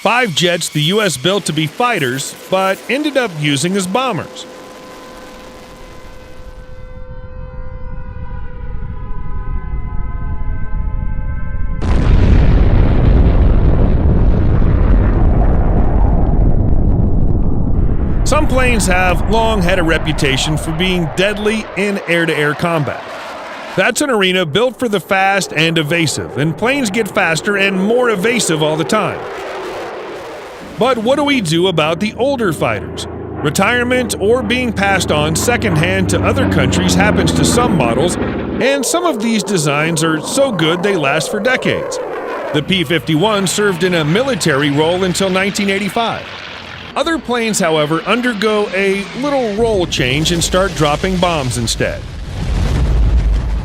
5 jets the U.S. built to be fighters, but ended up using as bombers. Some planes have long had a reputation for being deadly in air-to-air combat. That's an arena built for the fast and evasive, and planes get faster and more evasive all the time. But what do we do about the older fighters? Retirement or being passed on secondhand to other countries happens to some models, and some of these designs are so good they last for decades. The P-51 served in a military role until 1985. Other planes, however, undergo a little role change and start dropping bombs instead.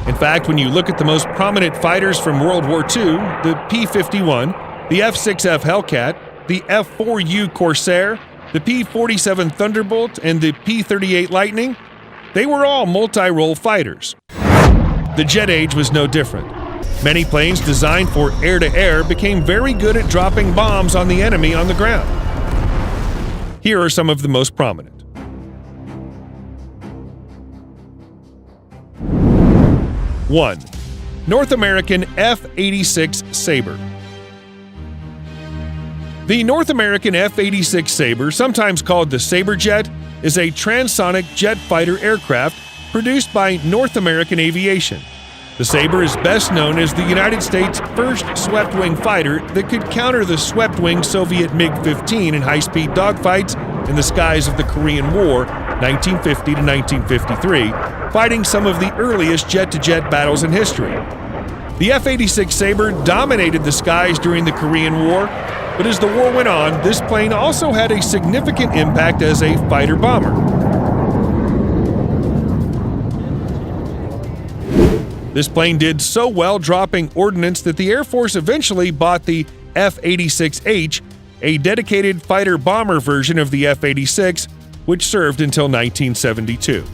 In fact, when you look at the most prominent fighters from World War II, the P-51, the F-6F Hellcat, the F-4U Corsair, the P-47 Thunderbolt, and the P-38 Lightning, they were all multi-role fighters. The jet age was no different. Many planes designed for air-to-air became very good at dropping bombs on the enemy on the ground. Here are some of the most prominent. 1. North American F-86 Sabre. The North American F-86 Sabre, sometimes called the Sabre Jet, is a transonic jet fighter aircraft produced by North American Aviation. The Sabre is best known as the United States' first swept-wing fighter that could counter the swept-wing Soviet MiG-15 in high-speed dogfights in the skies of the Korean War, 1950 to 1953, fighting some of the earliest jet-to-jet battles in history. The F-86 Sabre dominated the skies during the Korean War, but as the war went on, this plane also had a significant impact as a fighter-bomber. This plane did so well dropping ordnance that the Air Force eventually bought the F-86H, a dedicated fighter-bomber version of the F-86, which served until 1972.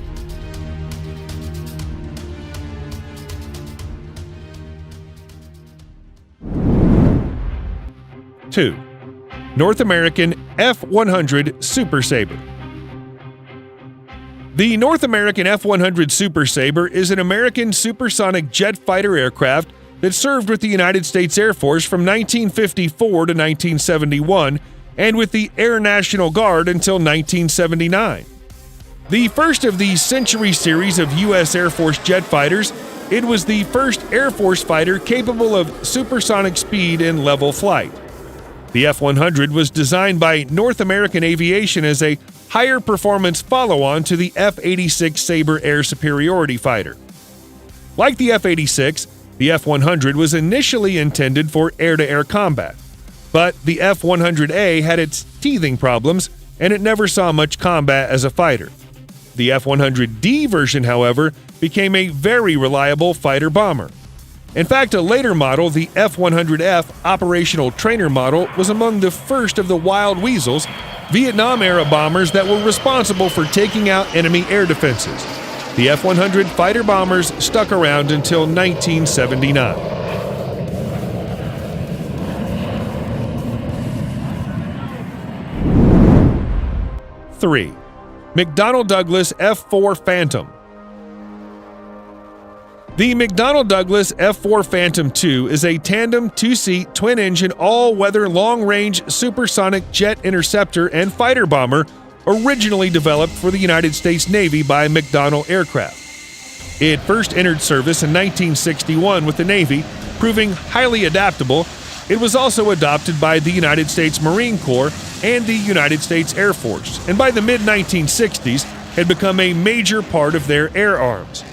Two. North American F-100 Super Sabre. The North American F-100 Super Sabre is an American supersonic jet fighter aircraft that served with the United States Air Force from 1954 to 1971 and with the Air National Guard until 1979. The first of the Century series of U.S. Air Force jet fighters, it was the first Air Force fighter capable of supersonic speed and level flight. The F-100 was designed by North American Aviation as a higher performance follow-on to the F-86 Sabre air superiority fighter. Like the F-86, the F-100 was initially intended for air-to-air combat, but the F-100A had its teething problems and it never saw much combat as a fighter. The F-100D version, however, became a very reliable fighter-bomber. In fact, a later model, the F-100F Operational Trainer model, was among the first of the Wild Weasels, Vietnam-era bombers that were responsible for taking out enemy air defenses. The F-100 fighter bombers stuck around until 1979. Three. McDonnell Douglas F-4 Phantom. The McDonnell Douglas F-4 Phantom II is a tandem, two-seat, twin-engine, all-weather, long-range supersonic jet interceptor and fighter bomber originally developed for the United States Navy by McDonnell Aircraft. It first entered service in 1961 with the Navy, proving highly adaptable. It was also adopted by the United States Marine Corps and the United States Air Force, and by the mid-1960s had become a major part of their air arms.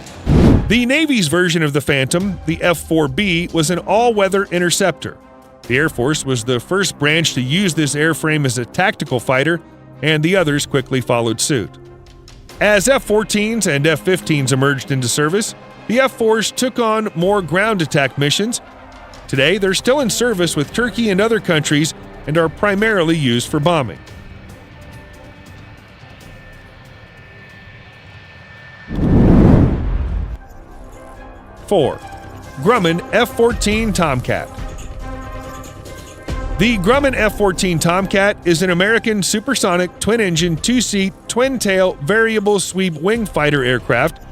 The Navy's version of the Phantom, the F-4B, was an all-weather interceptor. The Air Force was the first branch to use this airframe as a tactical fighter, and the others quickly followed suit. As F-14s and F-15s emerged into service, the F-4s took on more ground attack missions. Today, they're still in service with Turkey and other countries and are primarily used for bombing. 4. Grumman F-14 Tomcat. The Grumman F-14 Tomcat is an American supersonic, twin-engine, two-seat, twin-tail, variable sweep wing fighter aircraft.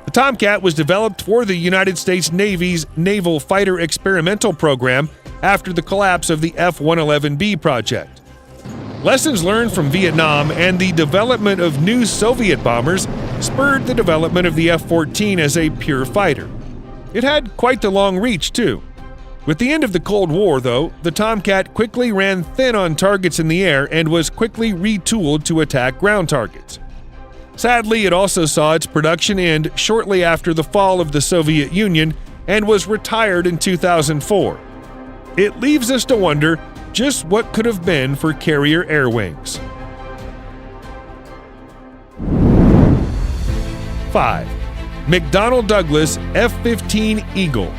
The Tomcat was developed for the United States Navy's Naval Fighter Experimental Program after the collapse of the F-111B project. Lessons learned from Vietnam and the development of new Soviet bombers spurred the development of the F-14 as a pure fighter. It had quite the long reach, too. With the end of the Cold War, though, the Tomcat quickly ran thin on targets in the air and was quickly retooled to attack ground targets. Sadly, it also saw its production end shortly after the fall of the Soviet Union and was retired in 2004. It leaves us to wonder just what could have been for carrier air wings. 5. McDonnell Douglas F-15 Eagle.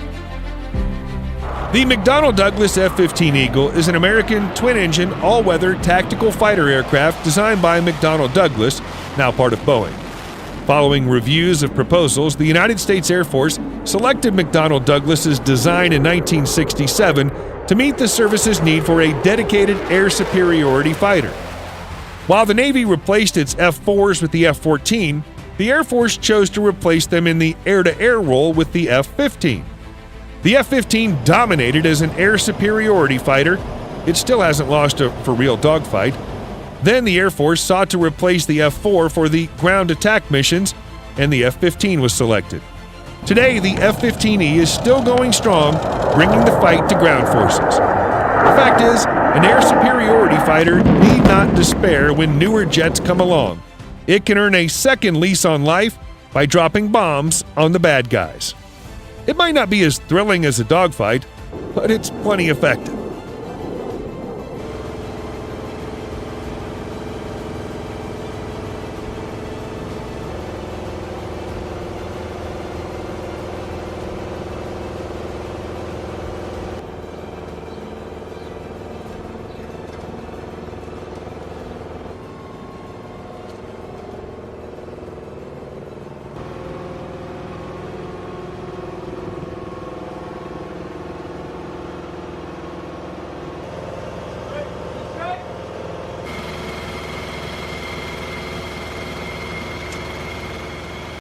The McDonnell Douglas F-15 Eagle is an American twin-engine, all-weather tactical fighter aircraft designed by McDonnell Douglas, now part of Boeing. Following reviews of proposals, the United States Air Force selected McDonnell Douglas's design in 1967 to meet the service's need for a dedicated air superiority fighter. While the Navy replaced its F-4s with the F-14, the Air Force chose to replace them in the air-to-air role with the F-15. The F-15 dominated as an air superiority fighter. It still hasn't lost a for-real dogfight. Then the Air Force sought to replace the F-4 for the ground attack missions, and the F-15 was selected. Today, the F-15E is still going strong, bringing the fight to ground forces. The fact is, an air superiority fighter need not despair when newer jets come along. It can earn a second lease on life by dropping bombs on the bad guys. It might not be as thrilling as a dogfight, but it's plenty effective.